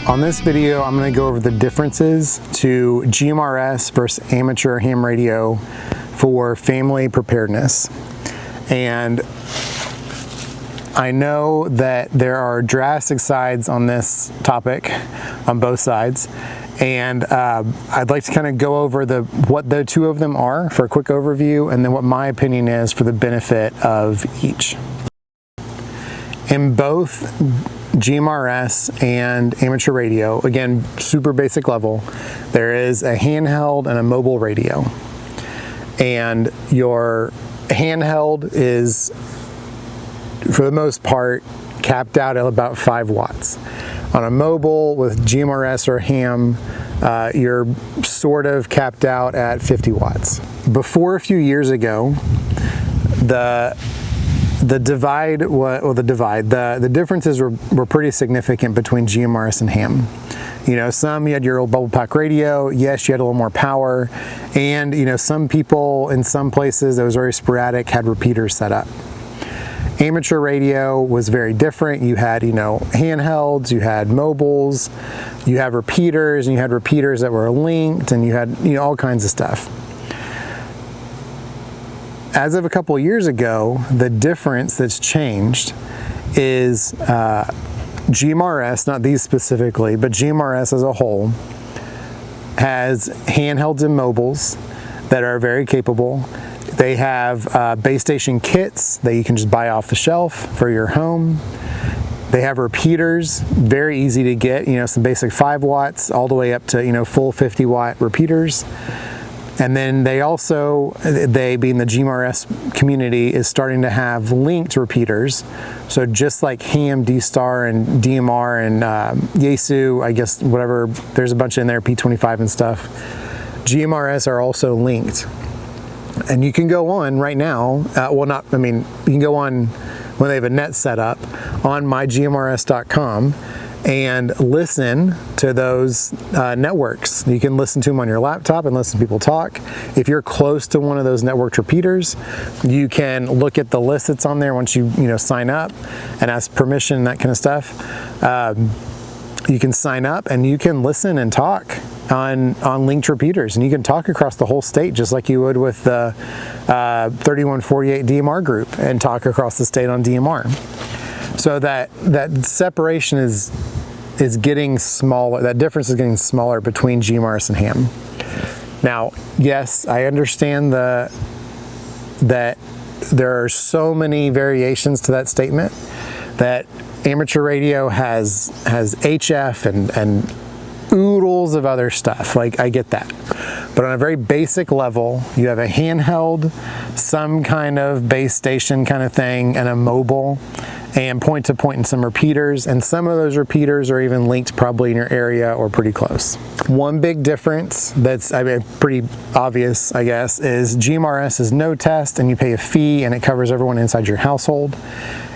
On this video, I'm going to go over the differences to GMRS versus amateur ham radio for family preparedness. And I know that there are drastic sides on this topic, on both sides, and I'd like to kind of go over what the two of them are for a quick overview, and then what my opinion is for the benefit of each. In both GMRS and amateur radio, again, super basic level, there is a handheld and a mobile radio. And your handheld is, for the most part, capped out at about 5 watts. On a mobile with GMRS or ham, you're sort of capped out at 50 watts. Before a few years ago, the differences were pretty significant between GMRS and ham. You know, you had your old bubble pack radio, yes, you had a little more power, and you know, some people in some places that was very sporadic had repeaters set up. Amateur radio was very different. You had, you know, handhelds, you had mobiles, you had repeaters, and you had repeaters that were linked, and you had, you know, all kinds of stuff. As of a couple of years ago, the difference that's changed is GMRS, not these specifically, but GMRS as a whole, has handhelds and mobiles that are very capable. They have base station kits that you can just buy off the shelf for your home. They have repeaters, very easy to get, you know, some basic 5 watts all the way up to, you know, full 50 watt repeaters. And then they also, being the GMRS community, is starting to have linked repeaters. So just like ham, D-Star, and DMR, and Yaesu, I guess, whatever, there's a bunch in there, P25 and stuff. GMRS are also linked. And you can go on right now, you can go on when they have a net set up on mygmrs.com and listen to those networks. You can listen to them on your laptop and listen to people talk. If you're close to one of those networked repeaters, you can look at the list that's on there once you sign up and ask permission, that kind of stuff. You can sign up and you can listen and talk on linked repeaters, and you can talk across the whole state just like you would with the 3148 DMR group, and talk across the state on DMR. So that separation is getting smaller. That difference is getting smaller between GMRS and ham. Now, yes, I understand that there are so many variations to that statement, that amateur radio has HF and oodles of other stuff. Like, I get that. But on a very basic level, you have a handheld, some kind of base station kind of thing, and a mobile, and point-to-point and some repeaters, and some of those repeaters are even linked probably in your area or pretty close. One big difference that's pretty obvious, I guess, is GMRS is no test, and you pay a fee, and it covers everyone inside your household.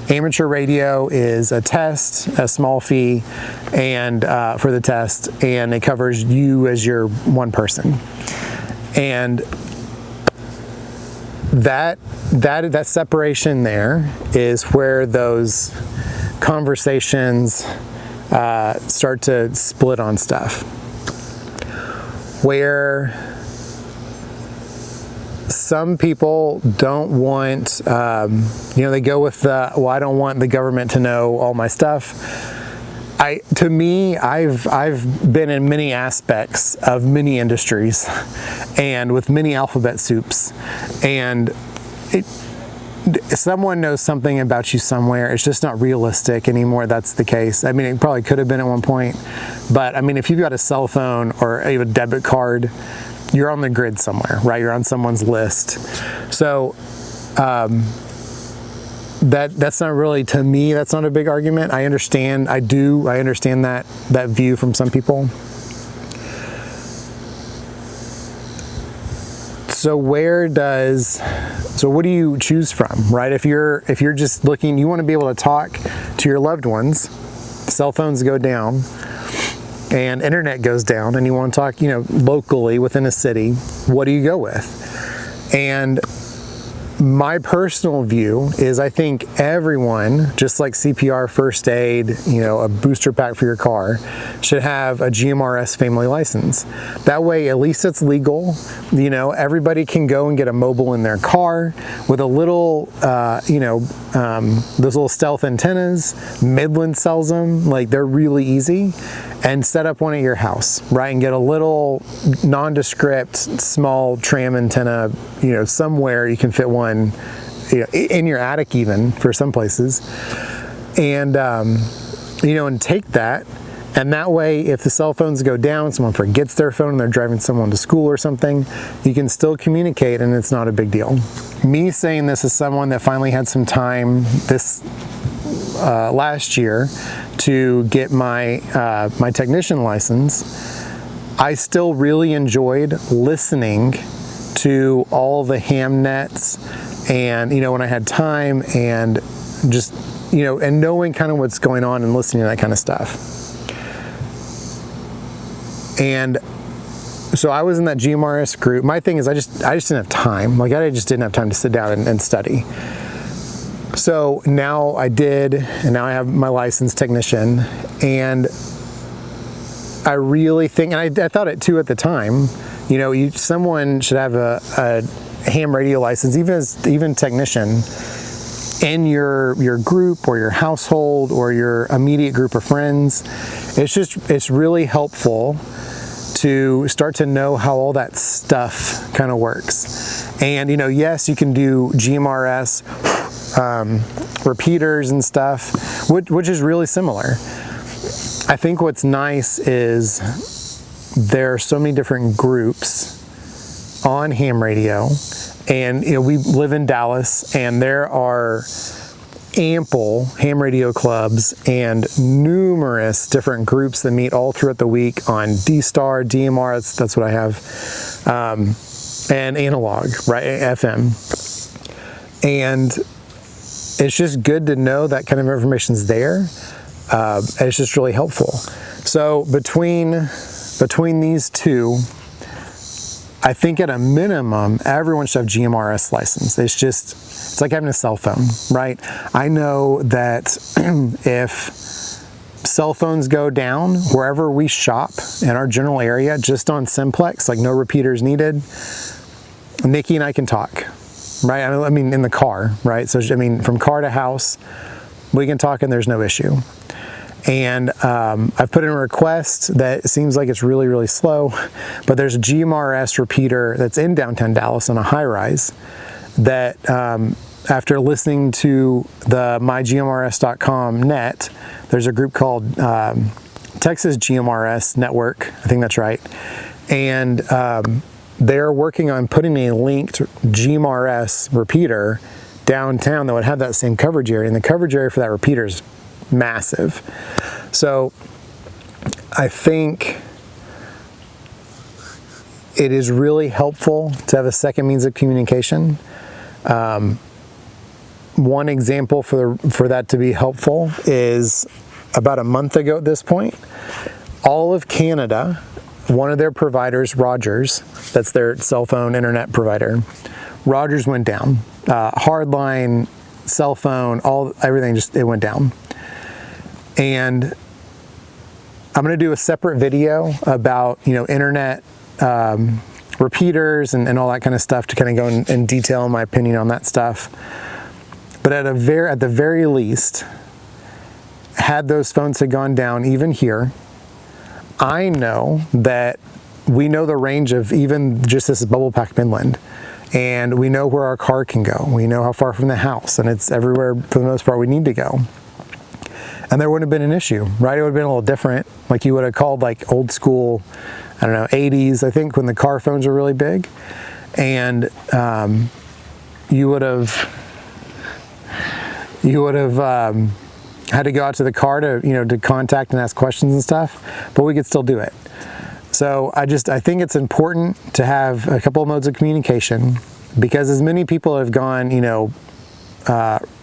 Amateur radio is a test, a small fee, and for the test, and it covers you as your one person. And that separation there is where those conversations start to split on stuff. Where some people don't want, they go with well, I don't want the government to know all my stuff. To me, I've been in many aspects of many industries and with many alphabet soups, and someone knows something about you somewhere. It's just not realistic anymore that's the case. I mean, it probably could have been at one point, but I mean, if you've got a cell phone or a debit card, you're on the grid somewhere, right? You're on someone's list. So that's not really, to me, that's not a big argument. I understand that view from some people. So what do you choose from, right? If you're just looking, you want to be able to talk to your loved ones, cell phones go down and internet goes down, and you want to talk, locally within a city, what do you go with? And My personal view is I think everyone, just like CPR, first aid, a booster pack for your car, should have a GMRS family license. That way, at least it's legal. Everybody can go and get a mobile in their car with a little, those little stealth antennas. Midland sells them, like they're really easy. And set up one at your house, right? And get a little nondescript, small tram antenna, somewhere you can fit one, in your attic even for some places. And, and take that. And that way, if the cell phones go down, someone forgets their phone and they're driving someone to school or something, you can still communicate and it's not a big deal. Me saying this as someone that finally had some time this last year to get my my technician license, I still really enjoyed listening to all the ham nets, and when I had time, and just and knowing kind of what's going on and listening to that kind of stuff. And so I was in that GMRS group. My thing is I just didn't have time. Like I just didn't have time to sit down and study. So now I did, and now I have my licensed technician, and I really think, and I thought it too at the time, someone should have a ham radio license, even technician, in your group or your household or your immediate group of friends. It's really helpful to start to know how all that stuff kind of works. And yes, you can do GMRS repeaters and stuff, which is really similar. I think what's nice is there are so many different groups on ham radio, and we live in Dallas, and there are ample ham radio clubs and numerous different groups that meet all throughout the week on D-Star, DMR, that's what I have, and analog, right, FM. And it's just good to know that kind of information's there. And it's just really helpful. So between these two, I think at a minimum, everyone should have GMRS license. It's like having a cell phone, right? I know that if cell phones go down wherever we shop in our general area, just on simplex, like no repeaters needed, Nikki and I can talk. Right, I mean in the car, right? So from car to house, we can talk and there's no issue. And I've put in a request that seems like it's really, really slow, but there's a GMRS repeater that's in downtown Dallas on a high-rise that after listening to the mygmrs.com net, there's a group called Texas GMRS Network, I think that's right, and they're working on putting a linked GMRS repeater downtown that would have that same coverage area, and the coverage area for that repeater is massive. So I think it is really helpful to have a second means of communication. One example for that to be helpful is about a month ago at this point, all of Canada, one of their providers, Rogers, that's their cell phone internet provider, Rogers went down. Hardline, cell phone, everything it went down. And I'm going to do a separate video about internet repeaters and all that kind of stuff to kind of go in detail my opinion on that stuff. But at the very least, had those phones had gone down, even here, I know that we know the range of even just this bubble pack Midland, and we know where our car can go. We know how far from the house, and it's everywhere for the most part we need to go. And there wouldn't have been an issue, right? It would have been a little different. Like you would have called like old school, 80s, I think, when the car phones were really big. And you would have had to go out to the car to contact and ask questions and stuff, but we could still do it. So I think it's important to have a couple of modes of communication, because as many people have gone,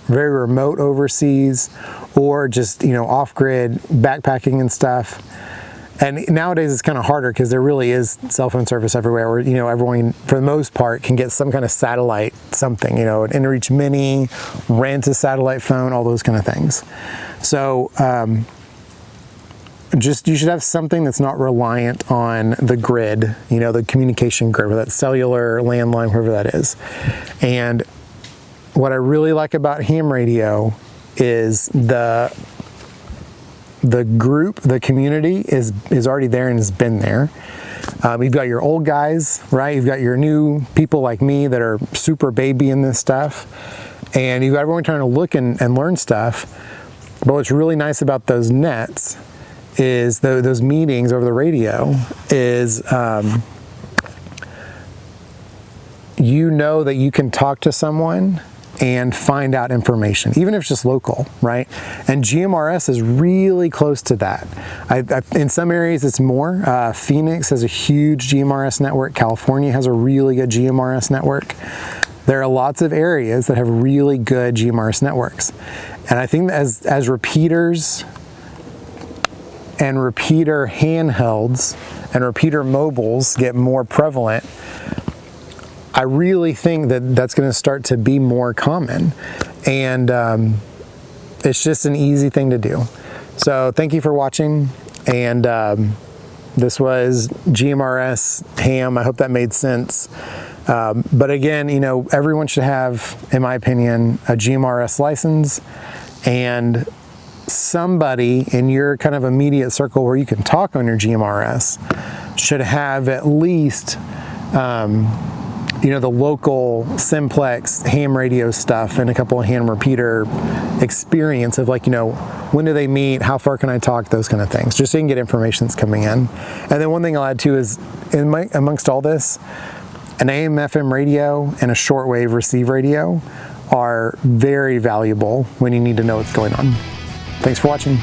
very remote overseas, or just off-grid backpacking and stuff, And nowadays it's kind of harder because there really is cell phone service everywhere where, you know, everyone for the most part can get some kind of satellite something, you know, an inReach Mini, rent a satellite phone, all those kind of things. So you should have something that's not reliant on the grid, you know, the communication grid, whether that's cellular, landline, whoever that is. And what I really like about ham radio is the group, the community is already there and has been there. You've got your old guys, right? You've got your new people like me that are super baby in this stuff. And you've got everyone trying to look and learn stuff. But what's really nice about those nets is those meetings over the radio is you know that you can talk to someone and find out information, even if it's just local, right? And GMRS is really close to that. In some areas it's more. Phoenix has a huge GMRS network. California has a really good GMRS network. There are lots of areas that have really good GMRS networks. And I think that as repeaters and repeater handhelds and repeater mobiles get more prevalent, I really think that that's going to start to be more common, and it's just an easy thing to do. So thank you for watching, and this was GMRS ham. I hope that made sense. But again, you know, everyone should have, in my opinion, a GMRS license, and somebody in your kind of immediate circle where you can talk on your GMRS should have at least you know, the local simplex ham radio stuff and a couple of ham repeater experience of, like, you know, when do they meet, how far can I talk, those kind of things, just so you can get information that's coming in. And then one thing I'll add too is, amongst all this, an AM FM radio and a shortwave receive radio are very valuable when you need to know what's going on. Thanks for watching.